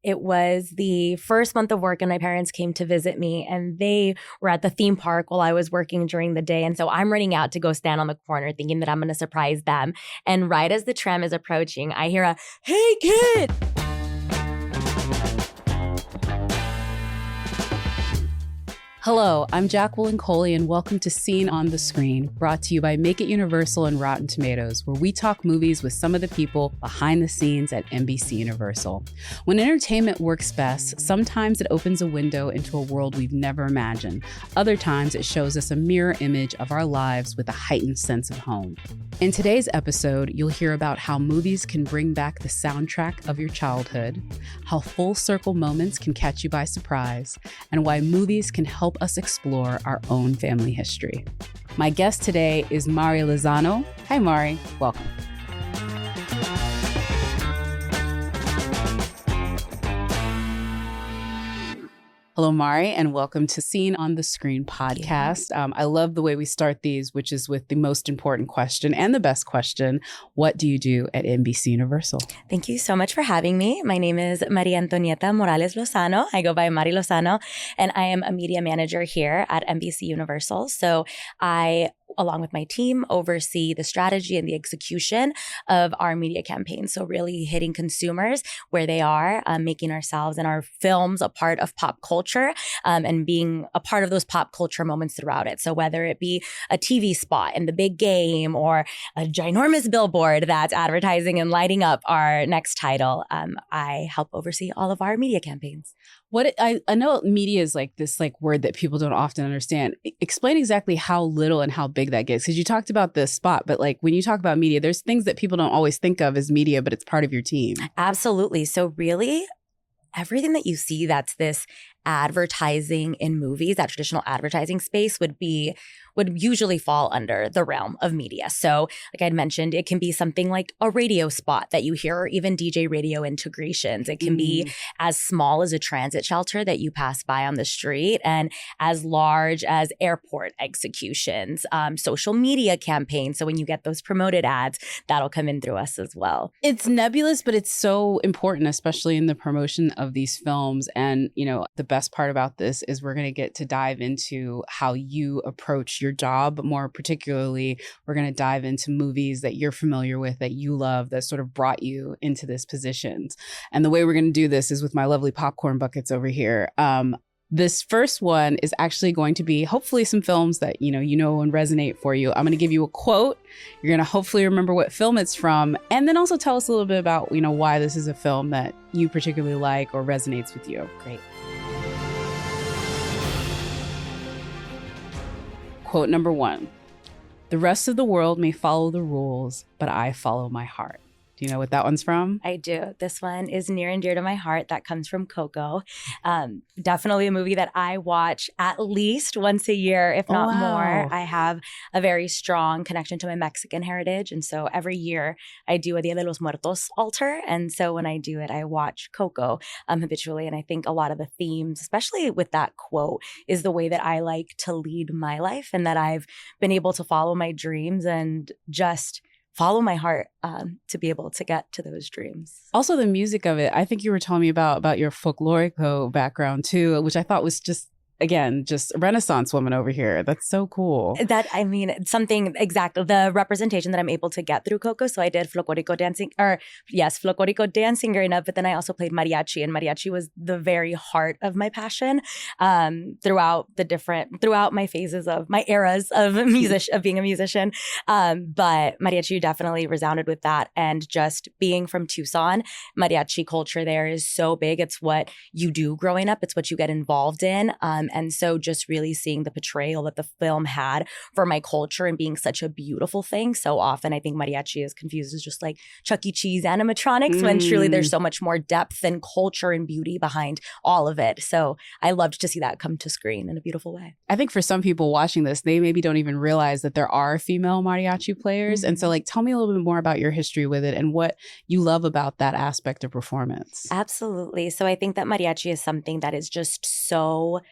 it was the first month of work and my parents came to visit me and they were at the theme park while I was working during the day. And so I'm running out to go stand on the corner thinking that I'm going to surprise them. And right as the tram is approaching, I hear a, "Hey, kid!" Hello, I'm Jacqueline Coley, and welcome to Scene on the Screen, brought to you by Make It Universal and Rotten Tomatoes, where we talk movies with some of the people behind the scenes at NBC Universal. When entertainment works best, sometimes it opens a window into a world we've never imagined. Other times it shows us a mirror image of our lives with a heightened sense of home. In today's episode, you'll hear about how movies can bring back the soundtrack of your childhood, how full circle moments can catch you by surprise, and why movies can help us explore our own family history. My guest today is Mari Lozano. Hi, Mari. Welcome. Hello, Mari, and welcome to Scene on the Screen podcast. I love the way we start these, which is with the most important question and the best question. What do you do at NBC Universal? Thank you so much for having me. My name is Maria Antonieta Morales Lozano. I go by Mari Lozano, and I am a media manager here at NBC Universal. So I, along with my team, oversee the strategy and the execution of our media campaign. So really hitting consumers where they are, making ourselves and our films a part of pop culture, and being a part of those pop culture moments throughout it. So whether it be a TV spot in the big game or a ginormous billboard that's advertising and lighting up our next title, I help oversee all of our media campaigns. I know media is like this word that people don't often understand. Explain exactly how little and how big that gets. Because you talked about this spot, but when you talk about media, there's things that people don't always think of as media, but it's part of your team. Absolutely. So really, everything that you see that's this advertising in movies, that traditional advertising space would usually fall under the realm of media. So like I'd mentioned, it can be something like a radio spot that you hear, or even DJ radio integrations. It can be as small as a transit shelter that you pass by on the street, and as large as airport executions, social media campaigns. So when you get those promoted ads, that'll come in through us as well. It's nebulous, but it's so important, especially in the promotion of these films. And, the best part about this is we're going to get to dive into how you approach your job. More particularly, we're going to dive into movies that you're familiar with, that you love, that sort of brought you into this position. And the way we're going to do this is with my lovely popcorn buckets over here. This first one is actually going to be hopefully some films that and resonate for you. I'm going to give you a quote. You're going to hopefully remember what film it's from, and then also tell us a little bit about why this is a film that you particularly like or resonates with you. Great. Quote number 1. The rest of the world may follow the rules, but I follow my heart. Do you know what that one's from? I do. This one is near and dear to my heart. That comes from Coco. Definitely a movie that I watch at least once a year, if not more. I have a very strong connection to my Mexican heritage. And so every year I do a Dia de los Muertos altar. And so when I do it, I watch Coco habitually. And I think a lot of the themes, especially with that quote, is the way that I like to lead my life, and that I've been able to follow my dreams and just follow my heart to be able to get to those dreams. Also, the music of it. I think you were telling me about your folklorico background too, which I thought was just a Renaissance woman over here. That's so cool. Something exactly, the representation that I'm able to get through Coco. So I did folklorico dancing growing up, but then I also played mariachi, and mariachi was the very heart of my passion throughout my phases of my eras of being a musician. But mariachi definitely resounded with that. And just being from Tucson, mariachi culture there is so big. It's what you do growing up. It's what you get involved in. And so just really seeing the portrayal that the film had for my culture and being such a beautiful thing. So often I think mariachi is confused as just like Chuck E. Cheese animatronics, when truly there's so much more depth and culture and beauty behind all of it. So I loved to see that come to screen in a beautiful way. I think for some people watching this, they maybe don't even realize that there are female mariachi players. And so tell me a little bit more about your history with it and what you love about that aspect of performance. Absolutely. So I think that mariachi is something that is just so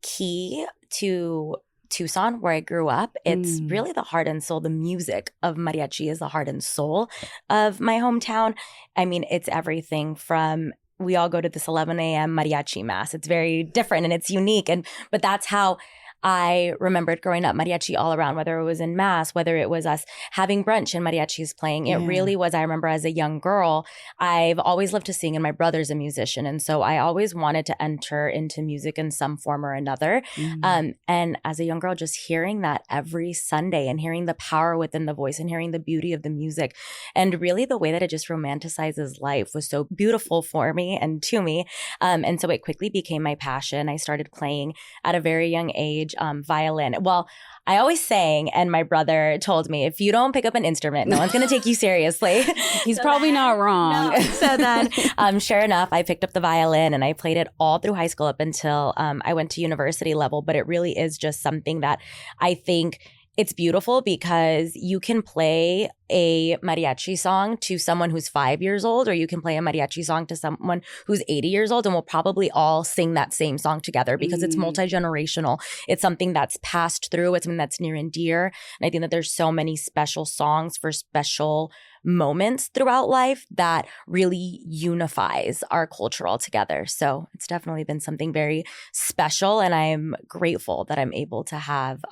key to Tucson, where I grew up. It's really the heart and soul. The music of mariachi is the heart and soul of my hometown. I mean, it's everything from we all go to this 11 a.m. mariachi mass. It's very different and it's unique. But that's how I remembered growing up, mariachi all around, whether it was in mass, whether it was us having brunch and mariachis playing. It really was, I remember as a young girl, I've always loved to sing and my brother's a musician. And so I always wanted to enter into music in some form or another. And as a young girl, just hearing that every Sunday and hearing the power within the voice and hearing the beauty of the music and really the way that it just romanticizes life was so beautiful for me and to me. And so it quickly became my passion. I started playing at a very young age. Violin. Well, I always sang, and my brother told me, if you don't pick up an instrument, no one's going to take you seriously. He's probably not wrong. No. So then, sure enough, I picked up the violin and I played it all through high school up until I went to university level. But it really is just something that I think it's beautiful because you can play a mariachi song to someone who's 5 years old, or you can play a mariachi song to someone who's 80 years old, and we'll probably all sing that same song together because it's multi-generational. It's something that's passed through. It's something that's near and dear. And I think that there's so many special songs for special moments throughout life that really unifies our culture all together. So it's definitely been something very special, and I'm grateful that I'm able to have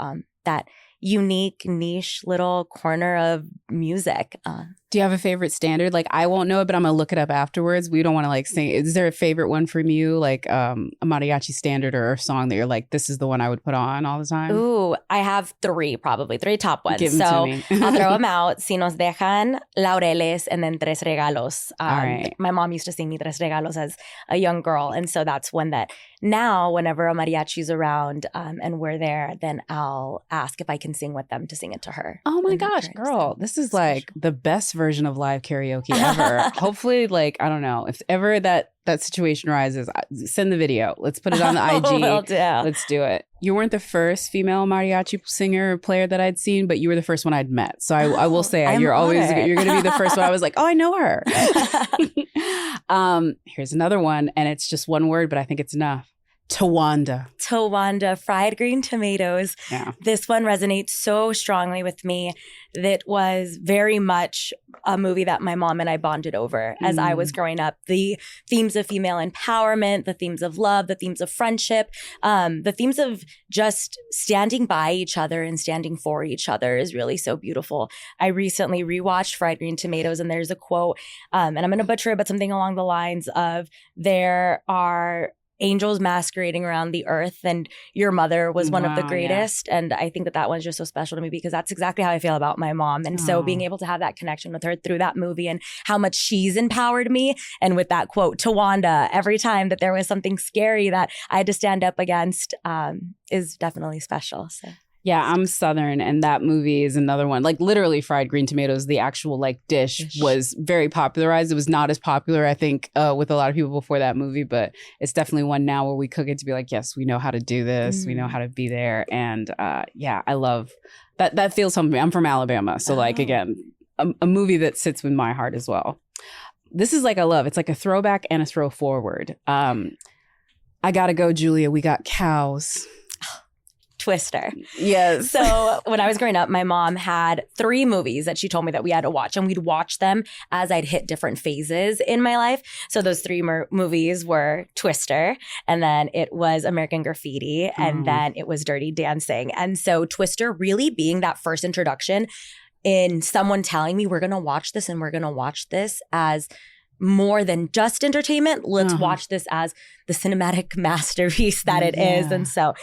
that unique niche little corner of music. Do you have a favorite standard? Like, I won't know it, but I'm gonna look it up afterwards. We don't want to like sing. Is there a favorite one from you, like a mariachi standard or a song that you're like, this is the one I would put on all the time? Ooh, I have probably three top ones. Give them to me. I'll throw them out. Si nos dejan, Laureles, and then Tres Regalos. All right. My mom used to sing me Tres Regalos as a young girl. And so that's one that now whenever a mariachi's around and we're there, then I'll ask if I can sing with them to sing it to her. Oh my gosh, girl. This is like the best version of live karaoke ever. Hopefully, like, I don't know, if ever that situation arises, send the video. Let's put it on the IG. Will do. Let's do it. You weren't the first female mariachi singer or player that I'd seen, but you were the first one I'd met. So I will say you're going to be the first one. I was like, oh, I know her. Here's another one, and it's just one word, but I think it's enough. Towanda, fried green tomatoes. Yeah. This one resonates so strongly with me. That was very much a movie that my mom and I bonded over as I was growing up. The themes of female empowerment, the themes of love, the themes of friendship, the themes of just standing by each other and standing for each other is really so beautiful. I recently rewatched Fried Green Tomatoes, and there's a quote, and I'm going to butcher it, but something along the lines of, there are angels masquerading around the earth, and your mother was one of the greatest. Yeah. And I think that one's just so special to me because that's exactly how I feel about my mom. And so being able to have that connection with her through that movie and how much she's empowered me. And with that quote, Towanda, every time that there was something scary that I had to stand up against is definitely special. So. Yeah, I'm Southern, and that movie is another one. Like, literally, fried green tomatoes, the actual like dish was very popularized. It was not as popular, I think, with a lot of people before that movie, but it's definitely one now where we cook it to be like, yes, we know how to do this. We know how to be there. And yeah, I love that. That feels something. I'm from Alabama. So like, again, a movie that sits with my heart as well. This is like I love. It's like a throwback and a throw forward. I gotta go, Julia. We got cows. Twister. Yes. So when I was growing up, my mom had 3 movies that she told me that we had to watch, and we'd watch them as I'd hit different phases in my life. So those 3 movies were Twister, and then it was American Graffiti, and then it was Dirty Dancing. And so Twister really being that first introduction in someone telling me, we're going to watch this, and we're going to watch this as more than just entertainment. Let's watch this as the cinematic masterpiece that it is. And so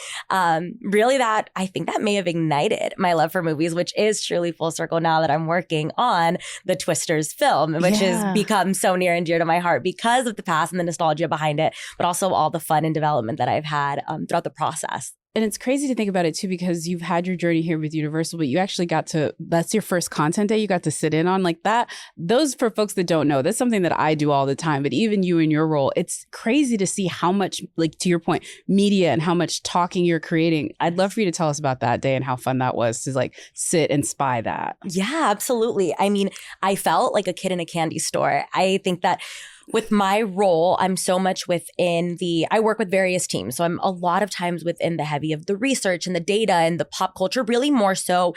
really that, I think that may have ignited my love for movies, which is truly full circle now that I'm working on the Twisters film, which has become so near and dear to my heart because of the past and the nostalgia behind it, but also all the fun and development that I've had throughout the process. And it's crazy to think about it, too, because you've had your journey here with Universal, but you actually got to, that's your first content day you got to sit in on like that. Those, for folks that don't know, that's something that I do all the time. But even you in your role, it's crazy to see how much, like to your point, media and how much talking you're creating. I'd love for you to tell us about that day and how fun that was to like sit and spy that. Yeah, absolutely. I mean, I felt like a kid in a candy store. I think that with my role, I'm so much within I work with various teams. So I'm a lot of times within the heavy of the research and the data and the pop culture, really more so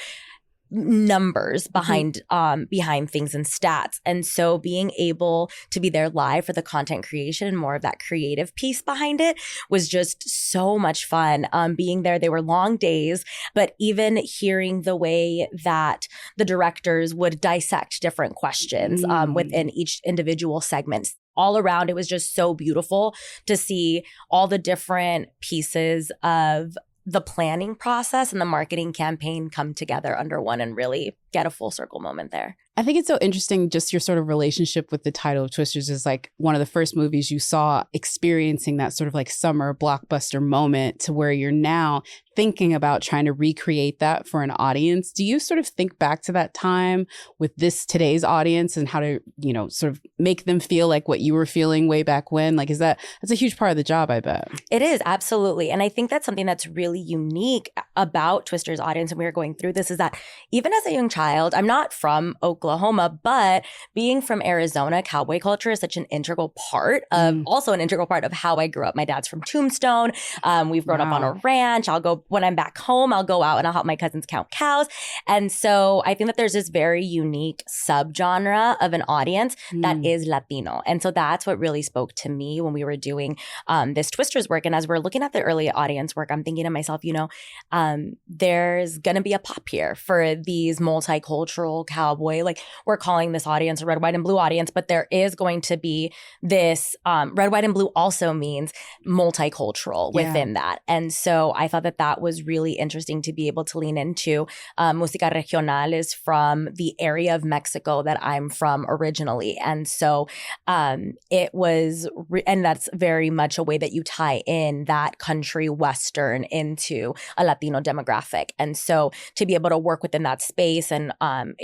numbers behind things and stats. And so being able to be there live for the content creation and more of that creative piece behind it was just so much fun. Being there, they were long days, but even hearing the way that the directors would dissect different questions within each individual segment. All around, it was just so beautiful to see all the different pieces of the planning process and the marketing campaign come together under one and really get a full circle moment there. I think it's so interesting, just your sort of relationship with the title of Twisters is like one of the first movies you saw experiencing that sort of like summer blockbuster moment to where you're now thinking about trying to recreate that for an audience. Do you sort of think back to that time with today's audience and how to, you know, sort of make them feel like what you were feeling way back when? Like, that's a huge part of the job, I bet. It is, absolutely. And I think that's something that's really unique about Twisters' audience, and we were going through this, is that even as a young child, I'm not from Oklahoma, but being from Arizona, cowboy culture is such an integral part of, also an integral part of how I grew up. My dad's from Tombstone. We've grown up on a ranch. When I'm back home, I'll go out and I'll help my cousins count cows. And so I think that there's this very unique subgenre of an audience that is Latino. And so that's what really spoke to me when we were doing this Twisters work. And as we're looking at the early audience work, I'm thinking to myself, you know, there's going to be a pop here for these multicultural cowboy, like we're calling this audience a red, white, and blue audience, but there is going to be this red, white, and blue also means multicultural within that. And so I thought that was really interesting to be able to lean into. Música Regional is from the area of Mexico that I'm from originally. And so it was, and that's very much a way that you tie in that country Western into a Latino demographic. And so to be able to work within that space and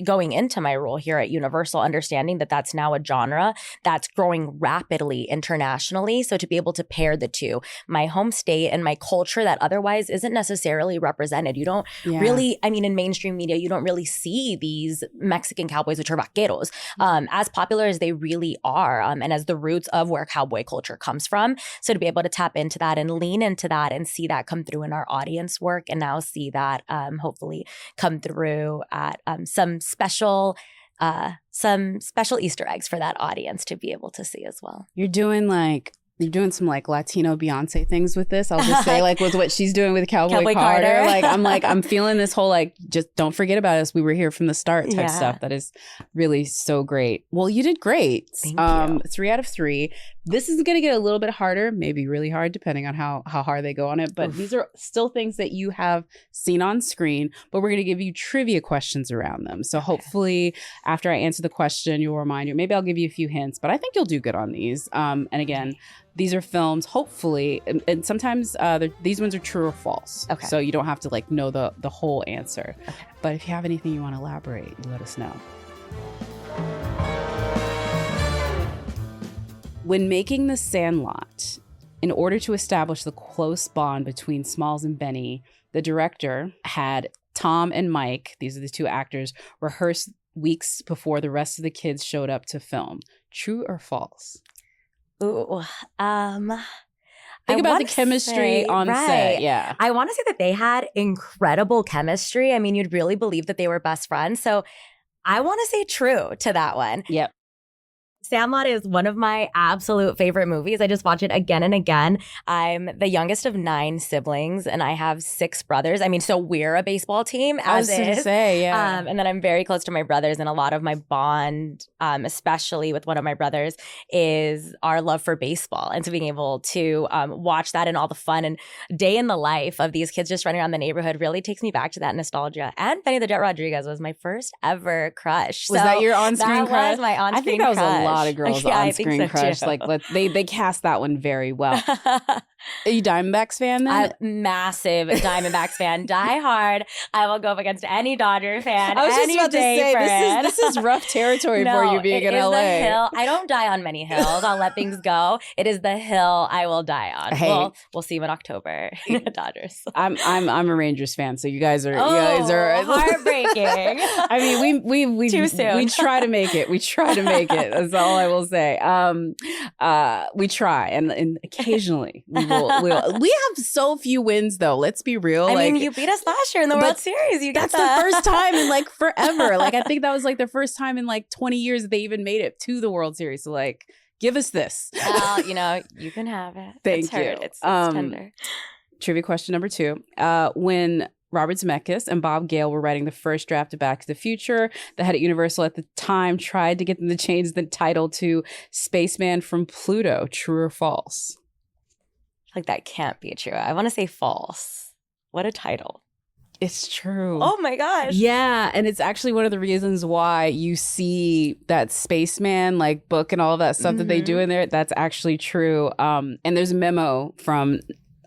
going into my role here at Universal, understanding that that's now a genre that's growing rapidly internationally. So to be able to pair the two, my home state and my culture that otherwise isn't necessarily represented. You don't really, I mean, in mainstream media, you don't really see these Mexican cowboys, which are vaqueros, as popular as they really are, and as the roots of where cowboy culture comes from. So to be able to tap into that and lean into that and see that come through in our audience work, and now see that hopefully come through at some special Easter eggs for that audience to be able to see as well. You're doing some like Latino Beyonce things with this. I'll just say like with what she's doing with Cowboy Carter. I'm feeling this whole like, just don't forget about us. We were here from the start type stuff. That is really so great. Well, you did great. Thank you. 3 out of 3. This is going to get a little bit harder, maybe really hard, depending on how hard they go on it. But these are still things that you have seen on screen, but we're going to give you trivia questions around them. So hopefully after I answer the question, you'll remind you. Maybe I'll give you a few hints, but I think you'll do good on these. And again, these are films, hopefully, and sometimes these ones are true or false. Okay. So you don't have to like know the whole answer. Okay. But if you have anything you want to elaborate, you let us know. When making The Sandlot, in order to establish the close bond between Smalls and Benny, the director had Tom and Mike, these are the two actors, rehearse weeks before the rest of the kids showed up to film. True or false? Ooh, think about the chemistry on set. Yeah. I want to say that they had incredible chemistry. I mean, you'd really believe that they were best friends. So I want to say true to that one. Yep. Sandlot is one of my absolute favorite movies. I just watch it again and again. I'm the youngest of 9 siblings, and I have 6 brothers. I mean, so we're a baseball team, as is. I was going to say, yeah. And then I'm very close to my brothers, and a lot of my bond, especially with one of my brothers, is our love for baseball. And so being able to watch that and all the fun and day in the life of these kids just running around the neighborhood really takes me back to that nostalgia. And Benny the Jet Rodriguez was my first ever crush. Was that your on-screen crush? That was my on-screen crush. I think that was a lot of girls on-screen crush. Like they cast that one very well. Are you Diamondbacks fan then? Massive Diamondbacks fan. Die hard. I will go up against any Dodger fan. I was just about to say, this is rough territory for you being in LA. The hill. I don't die on many hills. I'll let things go. It is the hill I will die on. Hey. We'll see you in October. Dodgers. I'm a Rangers fan, so you guys are heartbreaking. I mean, we too soon. We try to make it. That's all all I will say. We try, and occasionally we have so few wins, though. Let's be real. I mean, you beat us last year in the World Series. You got that's the first time in like forever. Like I think that was like the first time in like 20 years that they even made it to the World Series. So like, give us this. Well, you can have it. Thank you. It's tender. Trivia question number 2. When Robert Zemeckis and Bob Gale were writing the first draft of Back to the Future, the head at Universal at the time tried to get them to change the title to Spaceman from Pluto. True or false? Like, that can't be true. I want to say false. What a title. It's true. Oh my gosh. Yeah. And it's actually one of the reasons why you see that Spaceman like book and all of that stuff that they do in there. That's actually true. And there's a memo from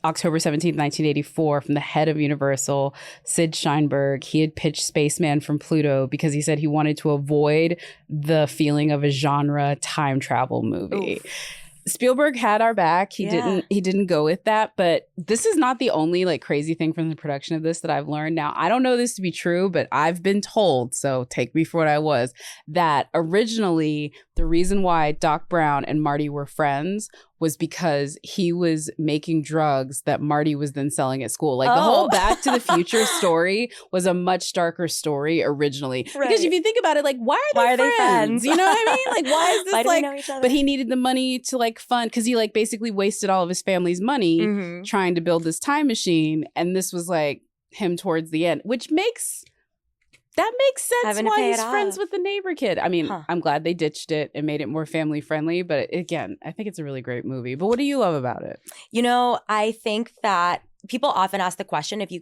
October 17th, 1984, from the head of Universal, Sid Sheinberg. He had pitched Spaceman from Pluto because he said he wanted to avoid the feeling of a genre time travel movie. Oof. Spielberg had our back. He didn't go with that, but this is not the only like crazy thing from the production of this that I've learned. Now, I don't know this to be true, but I've been told, so take me for what I was, that originally the reason why Doc Brown and Marty were friends was because he was making drugs that Marty was then selling at school. Like the whole Back to the Future story was a much darker story originally. Right. Because if you think about it, like, why are they friends? You know what I mean? Like, why is this why do we know each other? But he needed the money to like fund, because he like basically wasted all of his family's money trying to build this time machine. And this was like him towards the end, which makes sense why he's friends with the neighbor kid. I mean, I'm glad they ditched it and made it more family friendly. But again, I think it's a really great movie. But what do you love about it? I think that people often ask the question, if you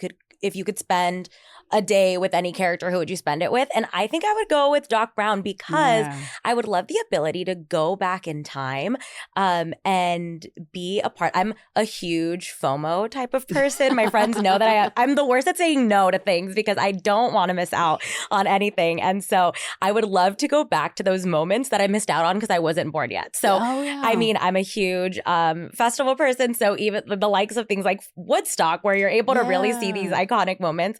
could spend a day with any character, who would you spend it with? And I think I would go with Doc Brown because I would love the ability to go back in time and be a part. I'm a huge FOMO type of person. My friends know that I'm the worst at saying no to things because I don't want to miss out on anything. And so I would love to go back to those moments that I missed out on because I wasn't born yet. So, I mean, I'm a huge festival person. So even the likes of things like Woodstock, where you're able to really see these iconic moments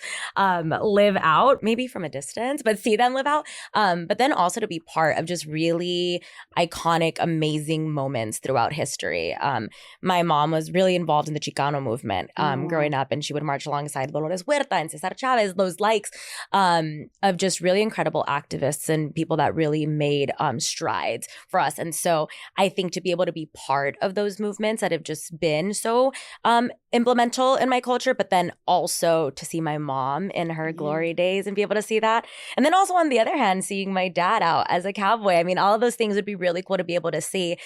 live out, maybe from a distance, but see them live out. But then also to be part of just really iconic, amazing moments throughout history. My mom was really involved in the Chicano movement growing up, and she would march alongside Dolores Huerta and Cesar Chavez, those likes of just really incredible activists and people that really made strides for us. And so I think to be able to be part of those movements that have just been so implemental in my culture, but then also to see my mom in her glory days and be able to see that. And then also on the other hand, seeing my dad out as a cowboy. I mean, all of those things would be really cool to be able to see.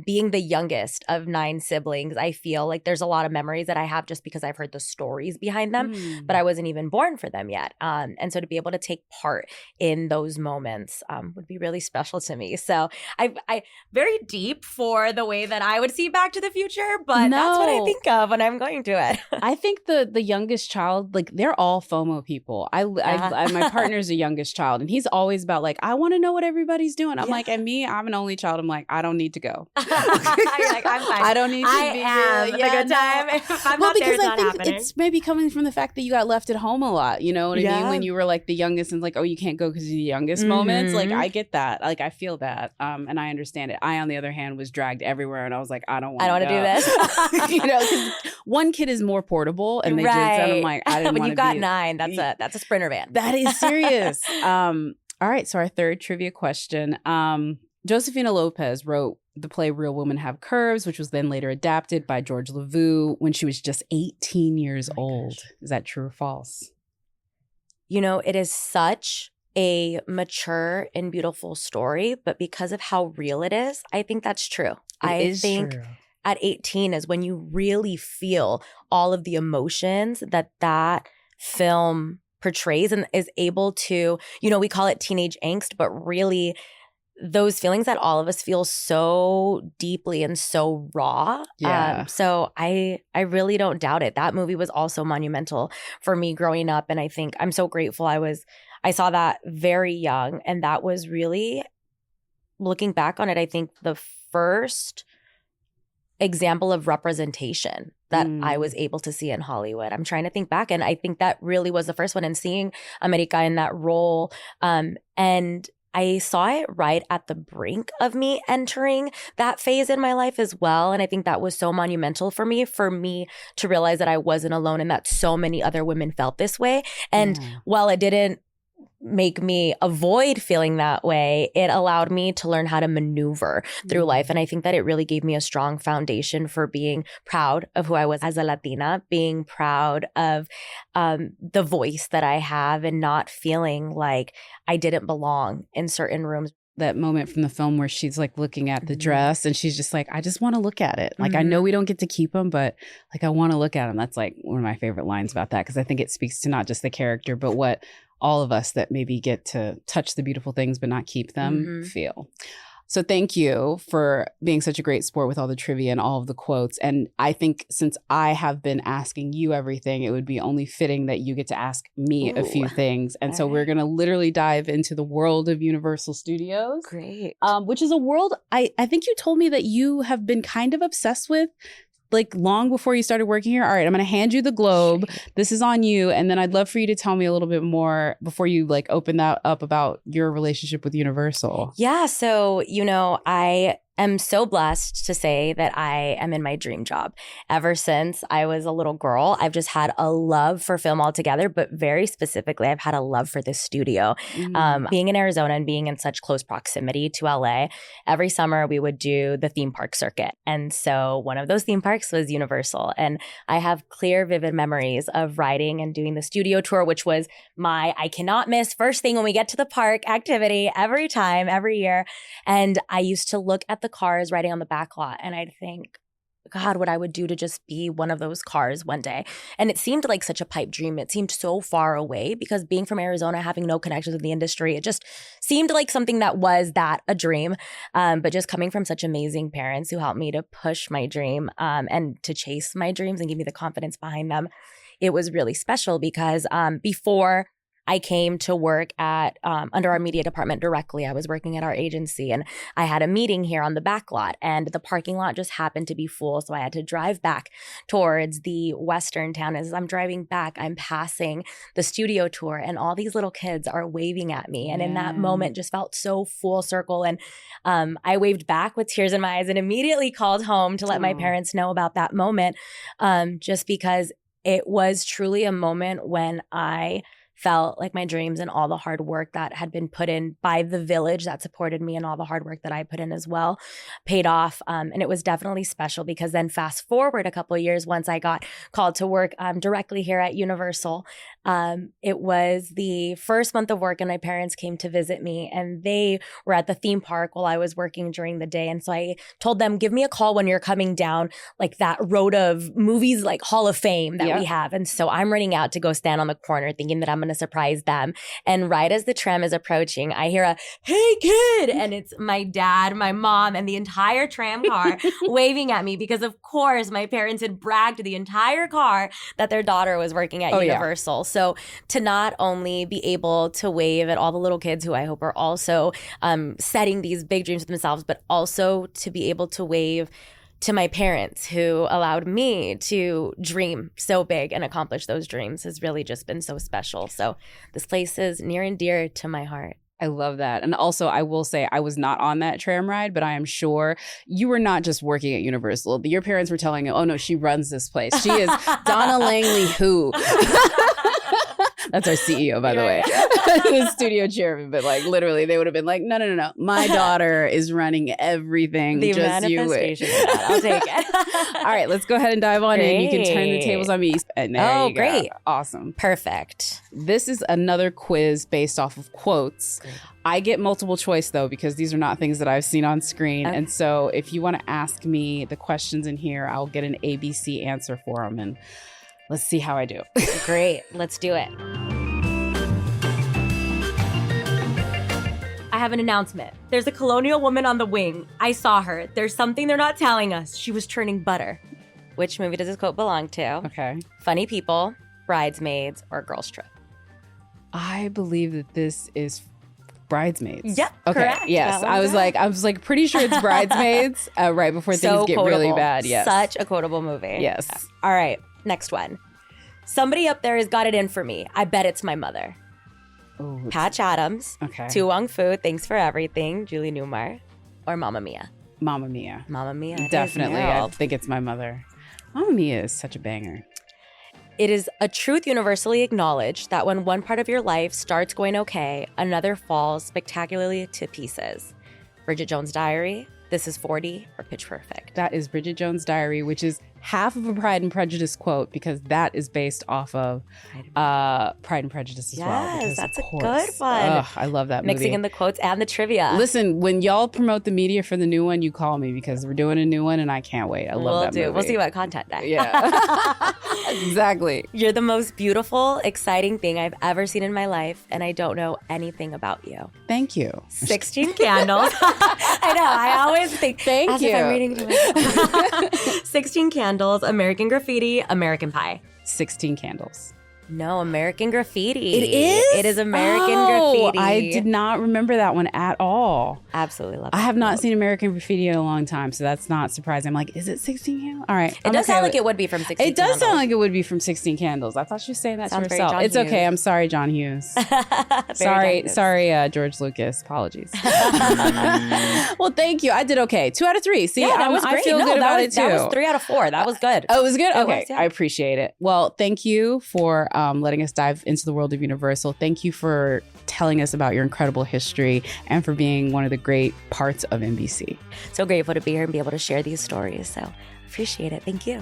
Being the youngest of 9 siblings, I feel like there's a lot of memories that I have just because I've heard the stories behind them, but I wasn't even born for them yet. And so to be able to take part in those moments would be really special to me. So I very deep for the way that I would see Back to the Future, but that's what I think of when I'm going to it. I think the youngest child, like, they're all FOMO people. My partner's the youngest child, and he's always about like, I want to know what everybody's doing. I'm like, and me, I'm an only child. I'm like, I don't need to go. You're like, I'm fine. I don't need to be have a good time. If I'm not there, it's not happening. It's maybe coming from the fact that you got left at home a lot. You know what I mean? When you were like the youngest, and like, oh, you can't go because you're the youngest moments. Like, I get that. Like, I feel that, and I understand it. I, on the other hand, was dragged everywhere, and I was like, I don't want to do this. You know, because one kid is more portable, and they just, and I'm like, I didn't want to. When you've got 9, that's a Sprinter van. That is serious. All right, so our third trivia question. Josefina Lopez wrote the play Real Women Have Curves, which was then later adapted by George LaVue when she was just 18 years old. Gosh. Is that true or false? You know, it is such a mature and beautiful story, but because of how real it is, I think that's true. I think true. At 18 is when you really feel all of the emotions that film portrays and is able to, you know, we call it teenage angst, but really those feelings that all of us feel so deeply and so raw. So I really don't doubt it. That movie was also monumental for me growing up. And I think I'm so grateful I saw that very young. And that was really, looking back on it, I think the first example of representation that I was able to see in Hollywood. I'm trying to think back, and I think that really was the first one. And seeing America in that role, and I saw it right at the brink of me entering that phase in my life as well. And I think that was so monumental for me to realize that I wasn't alone and that so many other women felt this way. And while it didn't make me avoid feeling that way, it allowed me to learn how to maneuver through life. And I think that it really gave me a strong foundation for being proud of who I was as a Latina, being proud of the voice that I have and not feeling like I didn't belong in certain rooms. That moment from the film where she's like looking at the dress and she's just like, I just want to look at it. Like, I know we don't get to keep them, but like, I want to look at them. That's like one of my favorite lines about that, because I think it speaks to not just the character, but what all of us that maybe get to touch the beautiful things but not keep them feel. So thank you for being such a great sport with all the trivia and all of the quotes. And I think since I have been asking you everything, it would be only fitting that you get to ask me a few things. And so we're going to literally dive into the world of Universal Studios. Great. Which is a world I think you told me that you have been kind of obsessed with, like long before you started working here. All right, I'm going to hand you the globe. This is on you. And then I'd love for you to tell me a little bit more before you like open that up about your relationship with Universal. Yeah. So, I am so blessed to say that I am in my dream job. Ever since I was a little girl, I've just had a love for film altogether, but very specifically, I've had a love for this studio. Being in Arizona and being in such close proximity to LA, every summer we would do the theme park circuit. And so one of those theme parks was Universal. And I have clear, vivid memories of riding and doing the studio tour, which was my I cannot miss first thing when we get to the park activity every time, every year. And I used to look at the cars riding on the back lot and I'd think, God, what I would do to just be one of those cars one day. And it seemed like such a pipe dream. It seemed so far away because being from Arizona, having no connections with the industry, it just seemed like something that was a dream. But just coming from such amazing parents who helped me to push my dream and to chase my dreams and give me the confidence behind them, it was really special because before I came to work at under our media department directly. I was working at our agency and I had a meeting here on the back lot and the parking lot just happened to be full. So I had to drive back towards the western town. As I'm driving back, I'm passing the studio tour and all these little kids are waving at me. And in that moment just felt so full circle. And I waved back with tears in my eyes and immediately called home to let my parents know about that moment just because it was truly a moment when I felt like my dreams and all the hard work that had been put in by the village that supported me and all the hard work that I put in as well paid off. And it was definitely special because then fast forward a couple of years, once I got called to work directly here at Universal, it was the first month of work and my parents came to visit me and they were at the theme park while I was working during the day. And so I told them, give me a call when you're coming down like that road of movies, like Hall of Fame that we have. And so I'm running out to go stand on the corner thinking that I'm going to surprise them. And right as the tram is approaching, I hear a, hey kid. And it's my dad, my mom, and the entire tram car waving at me because of course my parents had bragged to the entire car that their daughter was working at Universal. So to not only be able to wave at all the little kids who I hope are also setting these big dreams for themselves, but also to be able to wave to my parents who allowed me to dream so big and accomplish those dreams has really just been so special. So this place is near and dear to my heart. I love that. And also, I will say I was not on that tram ride, but I am sure you were not just working at Universal. Your parents were telling you, oh no, she runs this place. She is Donna Langley who? That's our CEO, by the way. The studio chairman. But like literally, they would have been like, no. My daughter is running everything. The just manifestation of that. I'll take it. All right, let's go ahead and dive on in. You can turn the tables on me. And there you go. Great. Awesome. Perfect. This is another quiz based off of quotes. Great. I get multiple choice though, because these are not things that I've seen on screen. Okay. And so if you want to ask me the questions in here, I'll get an ABC answer for them. And let's see how I do. Great. Let's do it. I have an announcement. There's a colonial woman on the wing. I saw her. There's something they're not telling us. She was churning butter. Which movie does this quote belong to? Okay. Funny People, Bridesmaids, or Girls Trip? I believe that this is Bridesmaids. Yep. Okay. Correct. Yes. I was like pretty sure it's Bridesmaids right before things get really bad. Yes. Such a quotable movie. Yes. All right. Next one. Somebody up there has got it in for me. I bet it's my mother. Ooh, Patch Adams, okay. Tu Wong Fu, Thanks for Everything, Julie Newmar, or Mamma Mia? Mamma Mia. Mamma Mia. Definitely. I think it's my mother. Mamma Mia is such a banger. It is a truth universally acknowledged that when one part of your life starts going okay, another falls spectacularly to pieces. Bridget Jones' Diary, This Is 40, or Pitch Perfect. That is Bridget Jones' Diary, which is half of a Pride and Prejudice quote because that is based off of Pride and Prejudice as well. Yes, that's a good one. Ugh, I love that movie. Mixing in the quotes and the trivia. Listen, when y'all promote the media for the new one, you call me because we're doing a new one and I can't wait. I love that movie. We'll see about content day. Yeah, exactly. You're the most beautiful, exciting thing I've ever seen in my life, and I don't know anything about you. Thank you. 16 Candles. I know. I always think. Thank you. If I'm reading to myself. 16 Candles, American Graffiti, American Pie. 16 Candles. No, American Graffiti. It is? It is American Graffiti. I did not remember that one at all. Absolutely love it. I have not seen American Graffiti in a long time, so that's not surprising. I'm like, is it 16 Candles? All right. It does sound like it would be from 16 Candles. It does sound like it would be from 16 Candles. I thought she was saying that Sounds to herself. It's John okay. Hughes. I'm sorry, John Hughes. sorry, George Lucas. Apologies. Well, thank you. I did okay. 2 out of 3. See, yeah, that was great. I feel good about it too. That was 3 out of 4. That was good. Oh, it was good? Okay. was, yeah. I appreciate it. Well, thank you for letting us dive into the world of Universal. Thank you for telling us about your incredible history and for being one of the great parts of NBC. So grateful to be here and be able to share these stories. So appreciate it. Thank you.